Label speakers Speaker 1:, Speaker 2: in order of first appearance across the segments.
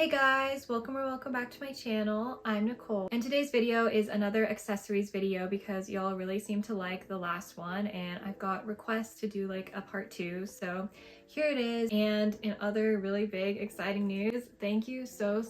Speaker 1: Hey guys, welcome or welcome back to my channel. I'm Nicole, and today's video is another accessories video because y'all really seem to like the last one, and I've got requests to do like a part 2, so here it is. And in other really big exciting news, thank you so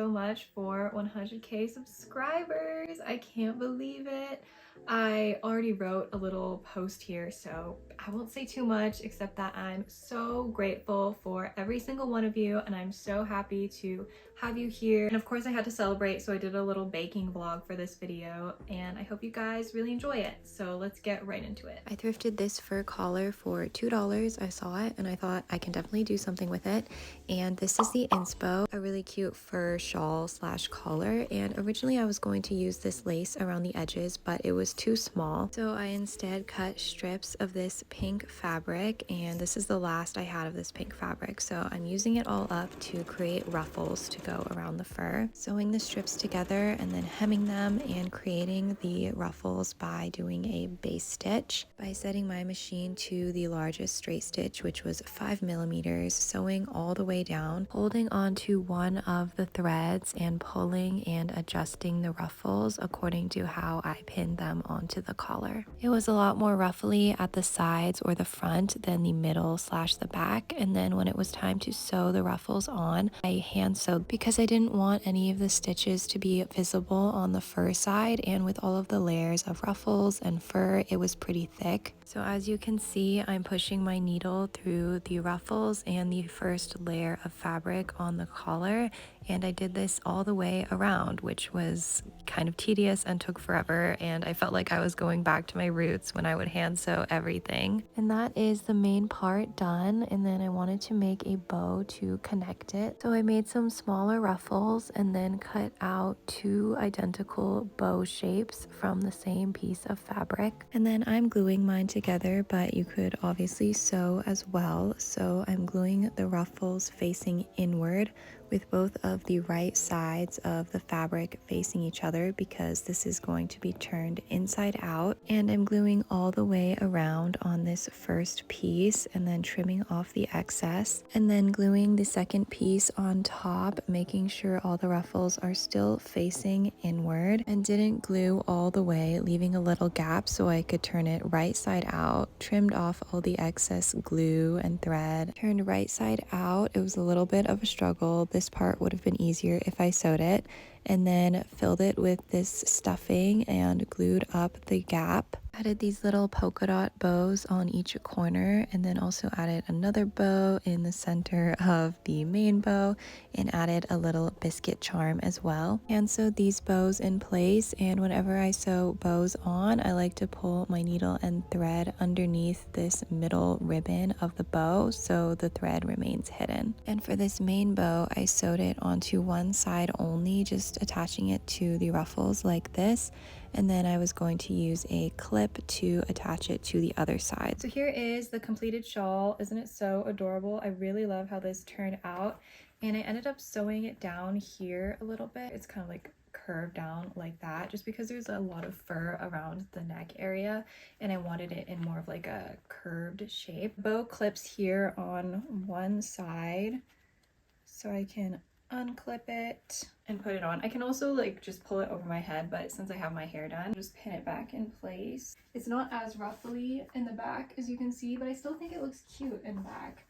Speaker 1: much for 100k subscribers. I can't believe it. I already wrote a little post here, so I won't say too much except that I'm so grateful for every single one of you, and I'm so happy to have you here. And of course I had to celebrate, so I did a little baking vlog for this video, and I hope you guys really enjoy it. So let's get right into it. I thrifted this fur collar for $2. I saw it and I thought I can definitely do something with it. And this is the inspo, a really cute fur shawl slash collar. And originally I was going to use this lace around the edges, but it was too small. So I instead cut strips of this pink fabric, and this is the last I had of this pink fabric. So I'm using it all up to create ruffles to go around the fur. Sewing the strips together and then hemming them and creating the ruffles by doing a base stitch. By setting my machine to the largest straight stitch, which was 5mm, sewing all the way down, holding onto one of the threads and pulling and adjusting the ruffles according to how I pinned them onto the collar. It was a lot more ruffly at the sides or the front than the middle slash the back, and then when it was time to sew the ruffles on, I hand sewed because I didn't want any of the stitches to be visible on the fur side, and with all of the layers of ruffles and fur, it was pretty thick. So as you can see, I'm pushing my needle through the ruffles and the first layer of fabric on the collar, and I did this all the way around, which was kind of tedious and took forever, and I felt like I was going back to my roots when I would hand sew everything. And that is the main part done, and then I wanted to make a bow to connect it. So I made some smaller ruffles and then cut out 2 identical bow shapes from the same piece of fabric. And then I'm gluing mine together, but you could obviously sew as well. So I'm gluing the ruffles facing inward with both of the right sides of the fabric facing each other because this is going to be turned inside out. And I'm gluing all the way around on this first piece and then trimming off the excess, and then gluing the second piece on top, making sure all the ruffles are still facing inward, and didn't glue all the way, leaving a little gap so I could turn it right side out. Trimmed off all the excess glue and thread, turned right side out. It was a little bit of a struggle. This part would have been easier if I sewed it, and then filled it with this stuffing and glued up the gap. Added these little polka dot bows on each corner, and then also added another bow in the center of the main bow, and added a little biscuit charm as well. And sewed these bows in place, and whenever I sew bows on, I like to pull my needle and thread underneath this middle ribbon of the bow so the thread remains hidden. And for this main bow, I sewed it onto one side only, just attaching it to the ruffles like this, and then I was going to use a clip to attach it to the other side. So here is the completed shawl. Isn't it so adorable? I really love how this turned out, and I ended up sewing it down here a little bit. It's kind of like curved down like that just because there's a lot of fur around the neck area, and I wanted it in more of like a curved shape. Bow clips here on one side, so I can unclip it and put it on. I can also like just pull it over my head, but since I have my hair done, just pin it back in place. It's not as ruffly in the back as you can see, but I still think it looks cute in the back.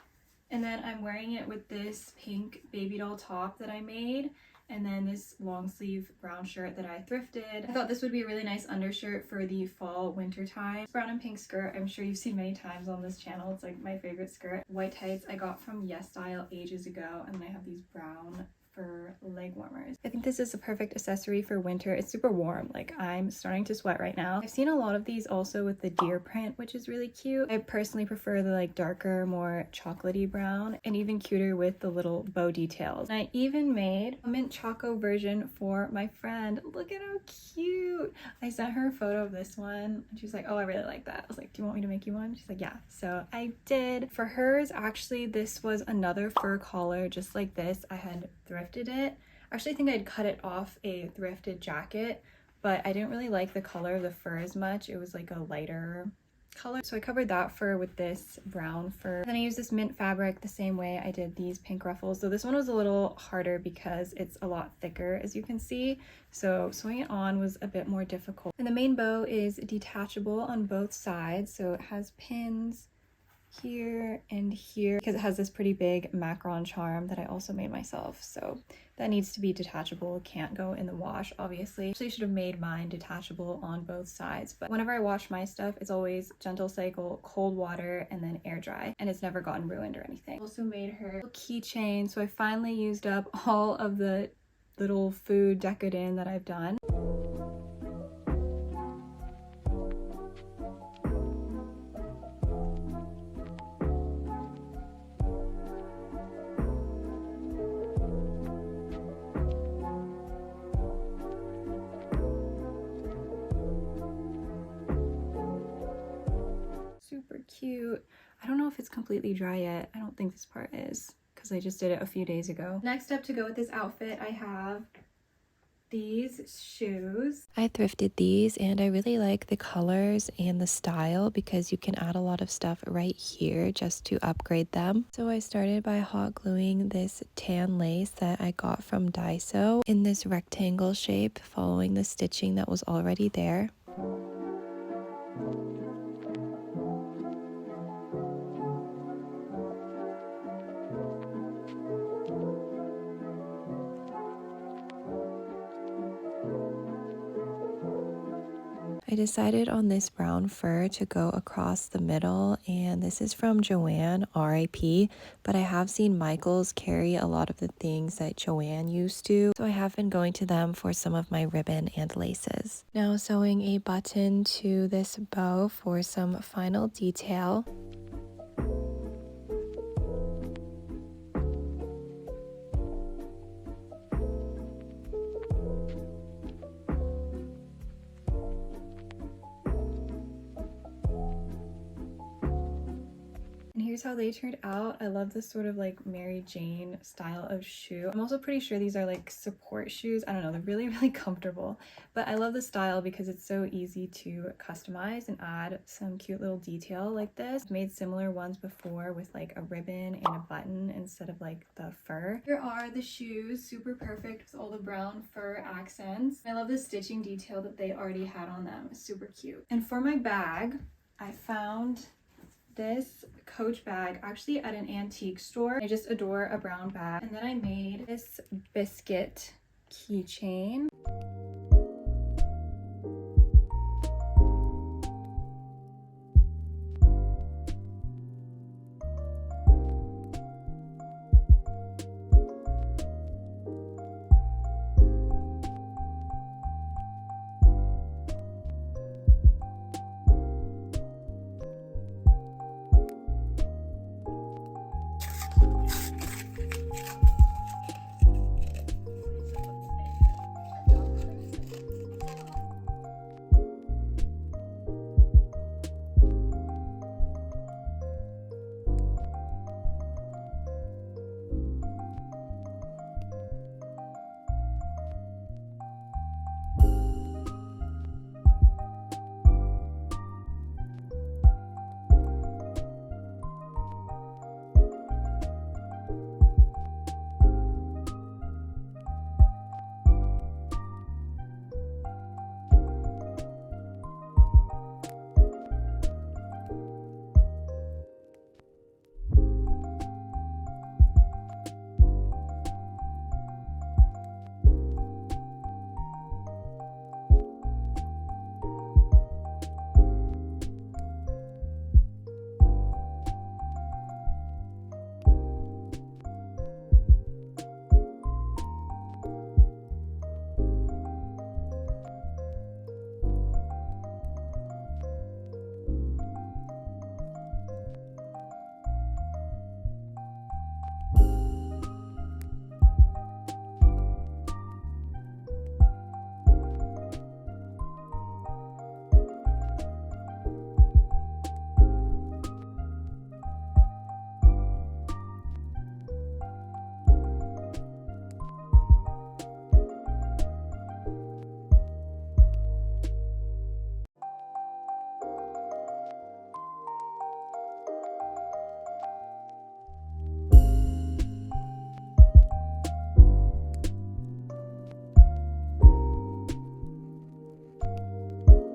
Speaker 1: And then I'm wearing it with this pink baby doll top that I made, and then this long sleeve brown shirt that I thrifted. I thought this would be a really nice undershirt for the fall winter time. Brown and pink skirt, I'm sure you've seen many times on this channel. It's like my favorite skirt. White tights I got from Yes Style ages ago, and then I have these brown for leg warmers. I think this is a perfect accessory for winter. It's super warm, like I'm starting to sweat right now. I've seen a lot of these also with the deer print, which is really cute. I personally prefer the like darker, more chocolatey brown, and even cuter with the little bow details. And I even made a mint choco version for my friend. Look at how cute. I sent her a photo of this one and she's like, oh, I really like that. I was like, do you want me to make you one? She's like, yeah. So I did. For hers, actually, this was another fur collar just like this. I had thrifted it. I actually think I'd cut it off a thrifted jacket, but I didn't really like the color of the fur as much. It was like a lighter color. So I covered that fur with this brown fur. Then I used this mint fabric the same way I did these pink ruffles. So this one was a little harder because it's a lot thicker, as you can see. So sewing it on was a bit more difficult. And the main bow is detachable on both sides. So it has pins here and here because it has this pretty big macaron charm that I also made myself. So that needs to be detachable, can't go in the wash, obviously. Actually, should have made mine detachable on both sides, but whenever I wash my stuff, it's always gentle cycle, cold water, and then air dry, and it's never gotten ruined or anything. Also made her a keychain, so I finally used up all of the little food decadent that I've done. Super cute. I don't know if it's completely dry yet. I don't think this part is because I just did it a few days ago. Next up, to go with this outfit, I have these shoes. I thrifted these and I really like the colors and the style because you can add a lot of stuff right here just to upgrade them. So I started by hot gluing this tan lace that I got from Daiso in this rectangle shape, following the stitching that was already there. I decided on this brown fur to go across the middle, and this is from Joanne, RIP, but I have seen Michaels carry a lot of the things that Joanne used to, so I have been going to them for some of my ribbon and laces. Now sewing a button to this bow for some final detail. Here's how they turned out. I love this sort of like Mary Jane style of shoe. I'm also pretty sure these are like support shoes. I don't know, they're really, really comfortable. But I love the style because it's so easy to customize and add some cute little detail like this. I've made similar ones before with like a ribbon and a button instead of like the fur. Here are the shoes, super perfect with all the brown fur accents. I love the stitching detail that they already had on them. It's super cute. And for my bag, I found this Coach bag actually at an antique store. I just adore a brown bag. And then I made this biscuit keychain.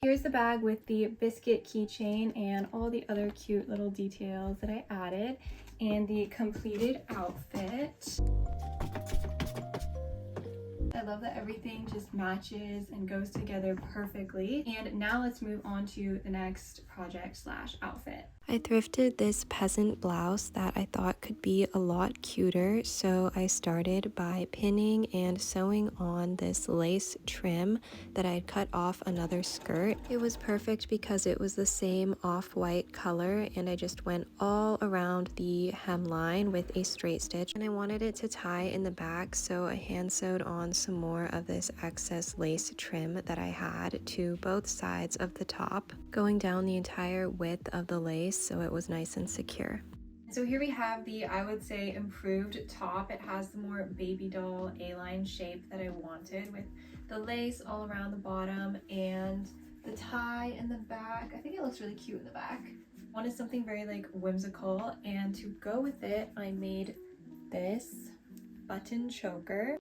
Speaker 1: Here's the bag with the biscuit keychain and all the other cute little details that I added, and the completed outfit. I love that everything just matches and goes together perfectly. And now let's move on to the next project slash outfit.
Speaker 2: I thrifted this peasant blouse that I thought could be a lot cuter, so I started by pinning and sewing on this lace trim that I had cut off another skirt. It was perfect because it was the same off-white color, and I just went all around the hemline with a straight stitch, and I wanted it to tie in the back, so I hand sewed on some more of this excess lace trim that I had to both sides of the top, going down the entire width of the lace so it was nice and secure.
Speaker 1: So here we have the, I would say, improved top. It has the more baby doll A-line shape that I wanted, with the lace all around the bottom and the tie in the back. I think it looks really cute in the back. I wanted something very like whimsical, and to go with it, I made this button choker.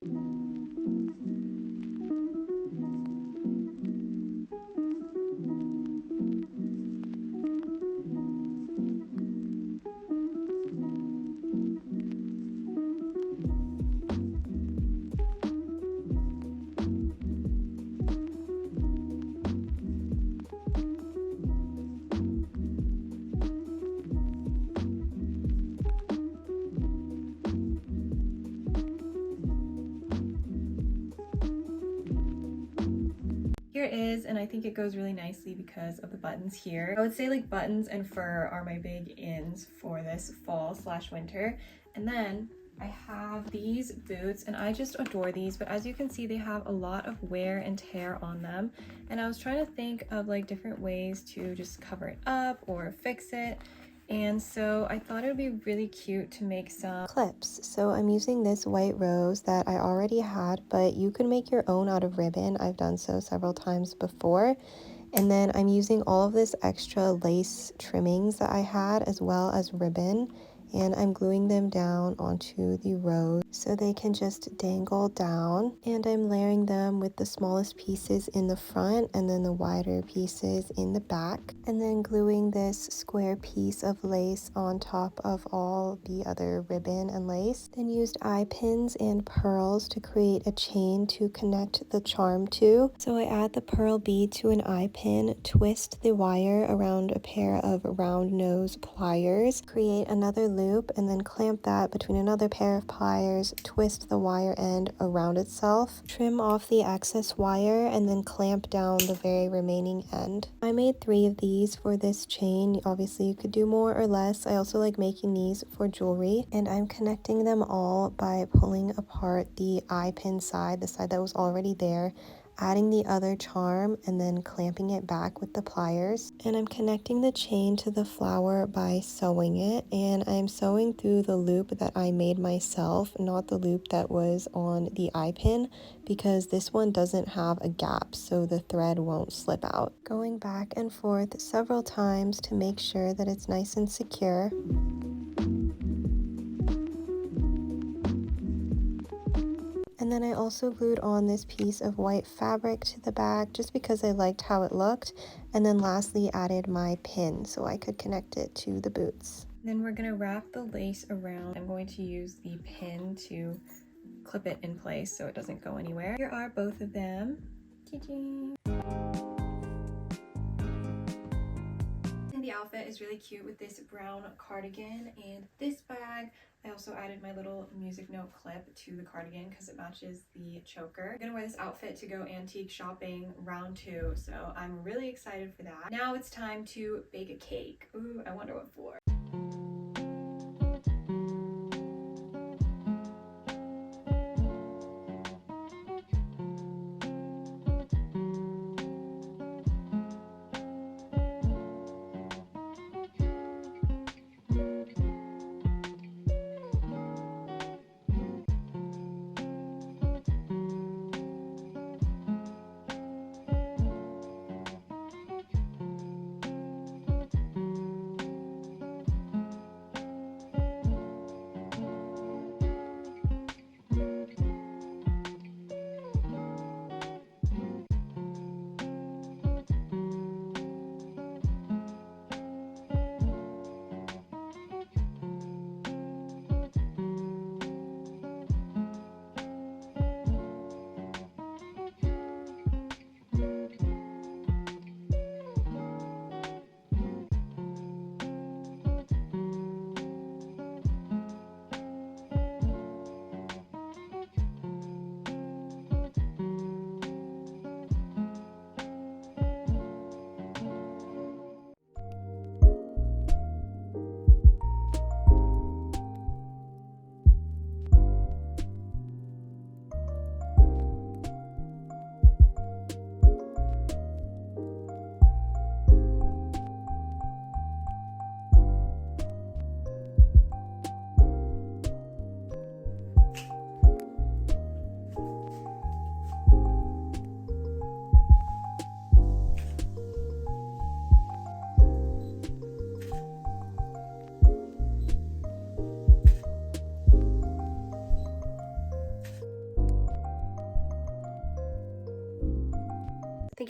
Speaker 1: Here it is, and I think it goes really nicely because of the buttons here. I would say like buttons and fur are my big ins for this fall slash winter. And then I have these boots, and I just adore these, but as you can see, they have a lot of wear and tear on them. And I was trying to think of like different ways to just cover it up or fix it. And so I thought it would be really cute to make some
Speaker 2: clips. So I'm using this white rose that I already had, but you can make your own out of ribbon. I've done so several times before. And then I'm using all of this extra lace trimmings that I had, as well as ribbon, and I'm gluing them down onto the rose so they can just dangle down. And I'm layering them with the smallest pieces in the front and then the wider pieces in the back, and then gluing this square piece of lace on top of all the other ribbon and lace. Then used eye pins and pearls to create a chain to connect the charm to. So I add the pearl bead to an eye pin, twist the wire around a pair of round nose pliers, create another loop, and then clamp that between another pair of pliers, twist the wire end around itself, trim off the excess wire, and then clamp down the very remaining end. I made 3 of these for this chain. Obviously you could do more or less. I also like making these for jewelry, and I'm connecting them all by pulling apart the eye pin side, the side that was already there, adding the other charm, and then clamping it back with the pliers. And I'm connecting the chain to the flower by sewing it, and I'm sewing through the loop that I made myself, not the loop that was on the eye pin, because this one doesn't have a gap, so the thread won't slip out. Going back and forth several times to make sure that it's nice and secure. And then I also glued on this piece of white fabric to the back just because I liked how it looked. And then lastly added my pin so I could connect it to the boots.
Speaker 1: Then we're going to wrap the lace around. I'm going to use the pin to clip it in place so it doesn't go anywhere. Here are both of them. Ta-da! And the outfit is really cute with this brown cardigan and this bag. I also added my little music note clip to the cardigan because it matches the choker. I'm gonna wear this outfit to go antique shopping round 2, so I'm really excited for that. Now it's time to bake a cake. Ooh, I wonder what for.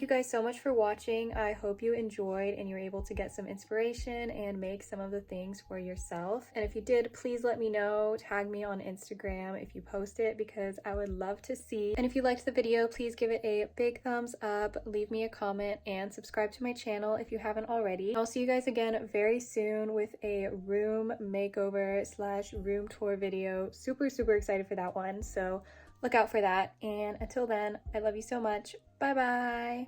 Speaker 1: you guys so much for watching. I hope you enjoyed and you were able to get some inspiration and make some of the things for yourself. And if you did, please let me know. Tag me on Instagram if you post it, because I would love to see. And if you liked the video, please give it a big thumbs up, leave me a comment, and subscribe to my channel if you haven't already. I'll see you guys again very soon with a room makeover / room tour video. Super excited for that one, so look out for that. And until then, I love you so much. Bye bye.